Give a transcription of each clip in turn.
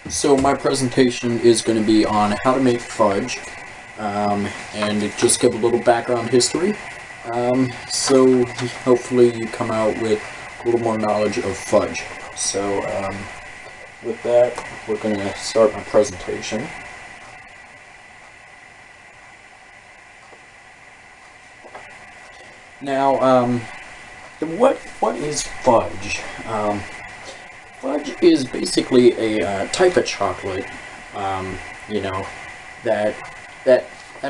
So my presentation is going to be on how to make fudge, and just give a little background history. So hopefully you come out with a little more knowledge of fudge. So with that, we're going to start my presentation. Now, what is fudge? Fudge is basically a type of chocolate, that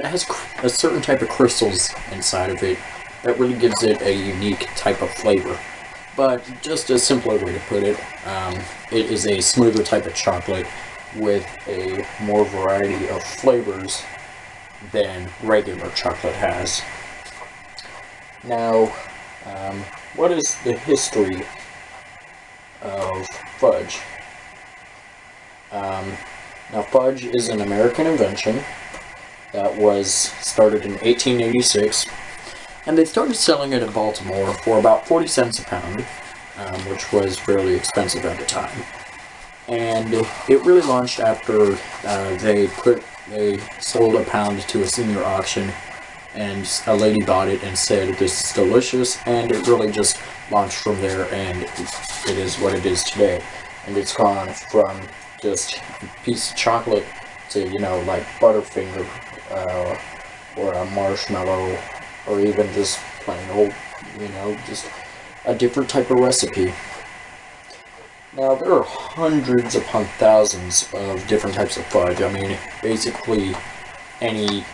has a certain type of crystals inside of it that really gives it a unique type of flavor. But just a simpler way to put it, it is a smoother type of chocolate with a more variety of flavors than regular chocolate has. Now, what is the history of fudge? Now, fudge is an American invention that was started in 1886, and they started selling it in Baltimore for about 40 cents a pound, which was fairly expensive at the time. And it really launched after they sold a pound to a senior auction, and a lady bought it and said, "This is delicious," and it really just launched from there, and it is what it is today. And it's gone from just a piece of chocolate to, like Butterfinger, or a marshmallow, or even just plain old, just a different type of recipe. Now, there are hundreds upon thousands of different types of fudge. I mean, basically any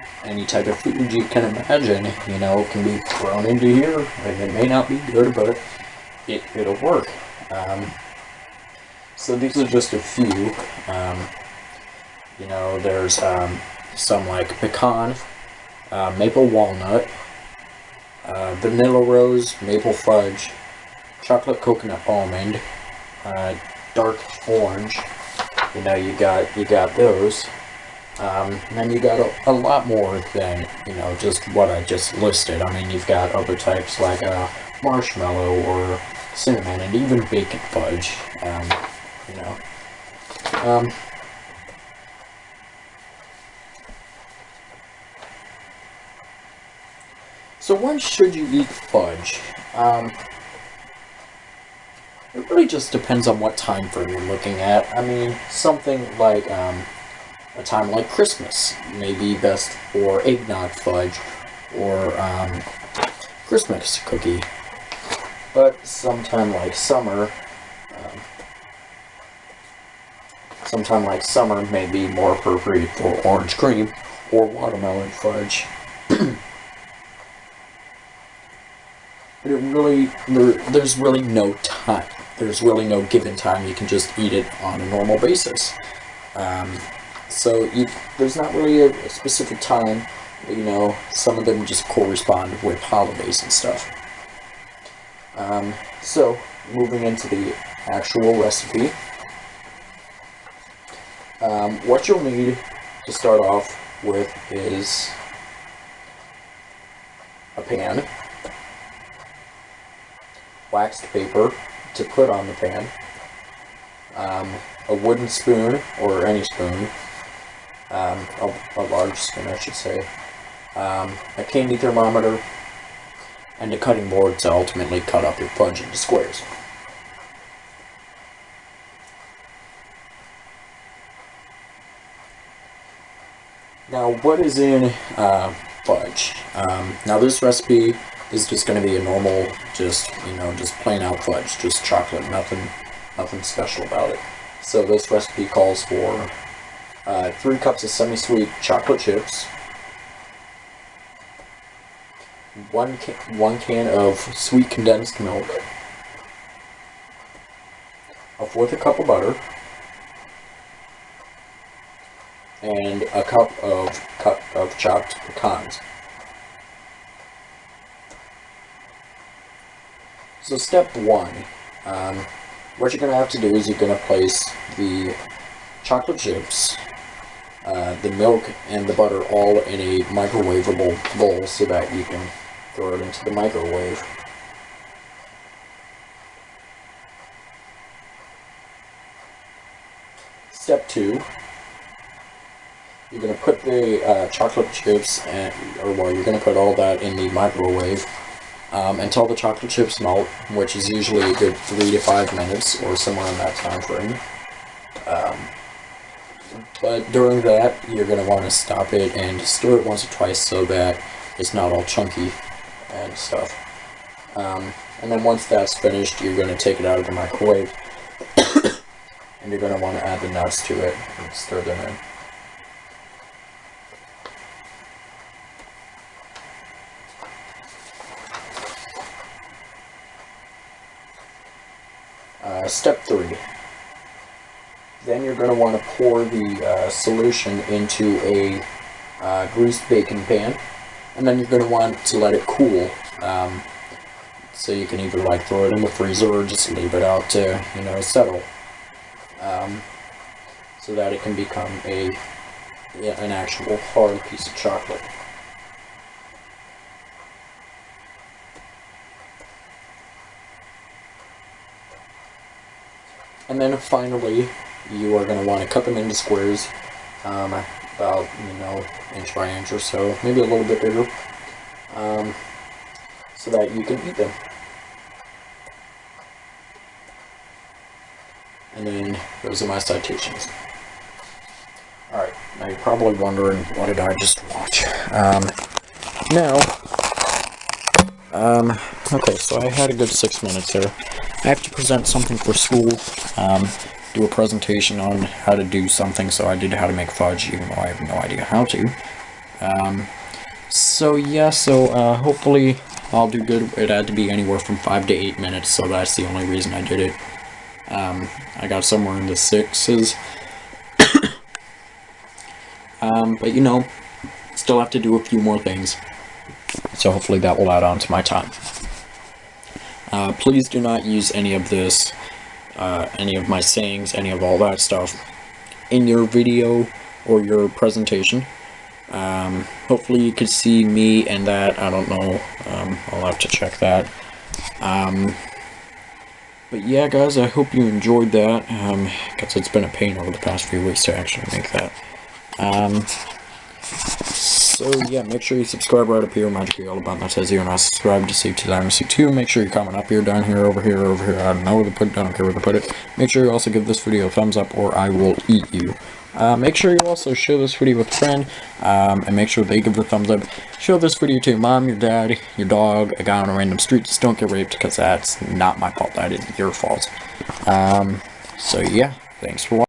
type of food you can imagine, can be thrown into here, and it may not be good, but it'll work. So these are just a few. There's some like pecan, maple walnut, vanilla rose, maple fudge, chocolate coconut almond, dark orange. You got those. And then you got a lot more than, just what I just listed. I mean, you've got other types like marshmallow or cinnamon, and even bacon fudge, So when should you eat fudge? It really just depends on what time frame you're looking at. I mean, something like, a time like Christmas may be best for eggnog fudge or Christmas cookie. But sometime like summer may be more appropriate for orange cream or watermelon fudge. But there's really no time. There's really no given time. You can just eat it on a normal basis. So there's not really a specific time. Some of them just correspond with holidays and stuff. So moving into the actual recipe, what you'll need to start off with is a pan, waxed paper to put on the pan, a wooden spoon or any spoon, a large spoon I should say, a candy thermometer, and a cutting board to ultimately cut up your fudge into squares. Now, what is in fudge? Now, this recipe is just going to be a normal, just plain out fudge, just chocolate, nothing special about it. So this recipe calls for 3 cups of semi-sweet chocolate chips, 1 can of sweet condensed milk, 1/4 cup of butter, and a cup of chopped pecans. So step 1, what you're going to have to do is you're going to place the chocolate chips, the milk, and the butter all in a microwavable bowl so that you can throw it into the microwave. Step 2, you're going to put the chocolate chips, you're going to put all that in the microwave until the chocolate chips melt, which is usually a good 3 to 5 minutes, or somewhere in that time frame. But during that, you're going to want to stop it and stir it once or twice so that it's not all chunky and stuff. And then once that's finished, you're going to take it out of the microwave, and you're going to want to add the nuts to it and stir them in. Step 3. Then you're going to want to pour the solution into a greased baking pan, and then you're going to want to let it cool. So you can either like throw it in the freezer or just leave it out to, you know, settle, so that it can become an actual hard piece of chocolate. And then finally, you are going to want to cut them into squares, about, you know, inch by inch or so, maybe a little bit bigger, so that you can eat them. And then those are my citations. Alright, now you're probably wondering, what did I just watch? Okay, so I had a good 6 minutes there. I have to present something for school, do a presentation on how to do something, so I did how to make fudge, even though I have no idea how to. Hopefully I'll do good. It had to be anywhere from 5 to 8 minutes, so that's the only reason I did it. I got somewhere in the 6s. But you know, still have to do a few more things, so hopefully that will add on to my time. Please do not use any of this, any of my sayings, any of all that stuff in your video or your presentation. Hopefully you could see me and that, I don't know, I'll have to check that. But yeah, guys, I hope you enjoyed that, because it's been a pain over the past few weeks to actually make that. So yeah, make sure you subscribe right up here, magically all about that says you're not subscribed to save 2. Make sure you comment up here, down here, over here, over here, I don't know where to put it, I don't care where to put it. Make sure you also give this video a thumbs up or I will eat you. Make sure you also share this video with a friend, and make sure they give the thumbs up. Show this video to your mom, your dad, your dog, a guy on a random street. Just don't get raped, because that's not my fault, that is your fault. So yeah, thanks for watching.